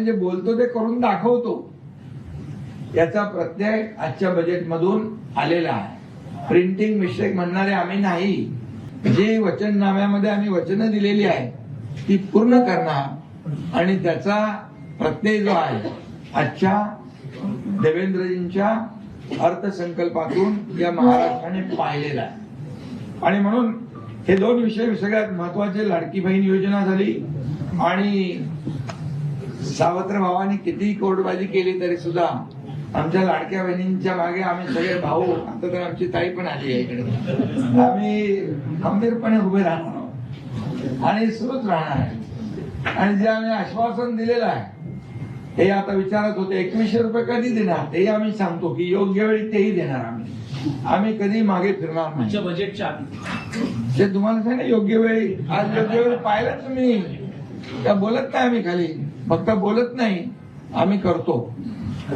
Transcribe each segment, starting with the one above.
आम्ही जे बोलतो ते करून दाखवतो, याचा प्रत्यय आजच्या बजेटमधून आलेला आहे. प्रिंटिंग मिस्टेक म्हणणारे आम्ही नाही. जे वचननाम्यामध्ये आम्ही वचनं दिलेली आहे ती पूर्ण करणार आणि त्याचा प्रत्यय जो आहे आजच्या देवेंद्रजींच्या अर्थसंकल्पातून या महाराष्ट्राने पाहिलेला आहे. आणि म्हणून हे दोन विषय सगळ्यात महत्वाचे. लाडकी बहीण योजना झाली आणि सावत्र भावाने कितीही कोर्टबाजी केली तरी सुद्धा आमच्या लाडक्या बहिणींच्या मागे आम्ही सगळे भाऊ, आता तर आमची ताई पण आली आहे इकडे, आम्ही खंबीरपणे उभे राहणार आहोत आणि सुरूच राहणार आहे. आणि जे आम्ही आश्वासन दिलेलं आहे हे आता विचारत होते 2100 रुपये कधी देणार, तेही आम्ही सांगतो की योग्य वेळी तेही देणार. आम्ही कधी मागे फिरणार नाही. बजेटच्या आधी ते तुम्हाला सांग योग्य वेळी. आज योग्य वेळ पाहिलं तुम्ही का? बोलत नाही आम्ही खाली, फक्त बोलत नाही, आम्ही करतो.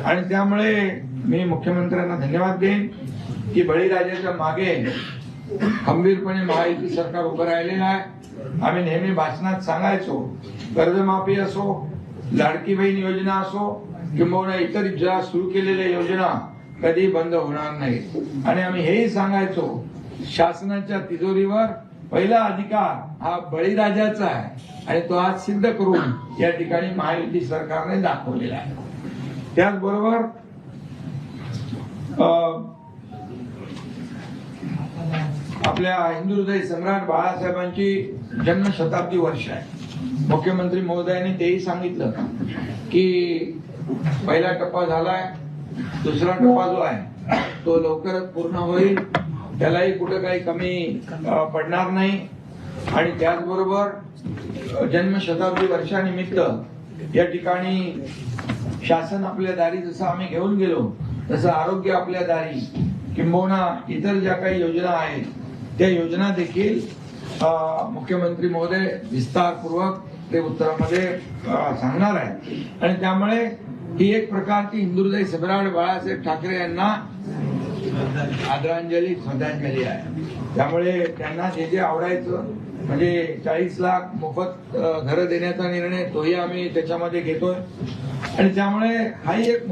आणि त्यामुळे मी मुख्यमंत्र्यांना धन्यवाद देईन की बळीराजाच्या मागे खंबीरपणे महायुती सरकार उभं राहिलेलं आहे. आम्ही नेहमी भाषणात सांगायचो, कर्जमाफी असो, लाडकी बहीण योजना असो किंवा इतर ज्या सुरू केलेल्या योजना कधी बंद होणार नाही. आणि आम्ही हेही सांगायचो, शासनाच्या तिजोरीवर पहिला अधिकार हा बळीराजाचा आहे आणि तो आज सिद्ध करून या ठिकाणी महायुती सरकारने दाखवलेला आहे. त्याचबरोबर आपल्या हिंदू हृदय सम्राट बाळासाहेबांची जन्मशताब्दी वर्ष आहे. मुख्यमंत्री महोदयांनी तेही सांगितलं की पहिला टप्पा झालाय, दुसरा टप्पा जो आहे तो लवकरच पूर्ण होईल, त्यालाही कुठे काही कमी पडणार नाही. आणि त्याचबरोबर जन्मशताब्दी वर्षानिमित्त या ठिकाणी शासन आपल्या दारी जसं आम्ही घेऊन गेलो तसं आरोग्य आपल्या दारी किंबहुना इतर ज्या काही योजना आहेत त्या योजना देखील मुख्यमंत्री महोदय विस्तारपूर्वक ते उत्तरामध्ये सांगणार आहे. आणि त्यामुळे ही एक प्रकारची हिंदू हृदय सम्राट बाळासाहेब ठाकरे यांना आदरांजली, श्रद्धांजली आहे. त्यामुळे त्यांना जे जे आवडायचं म्हणजे 40 लाख मोफत घरं देण्याचा निर्णय तोही आम्ही त्याच्यामध्ये घेतोय. आणि त्यामुळे हाही एक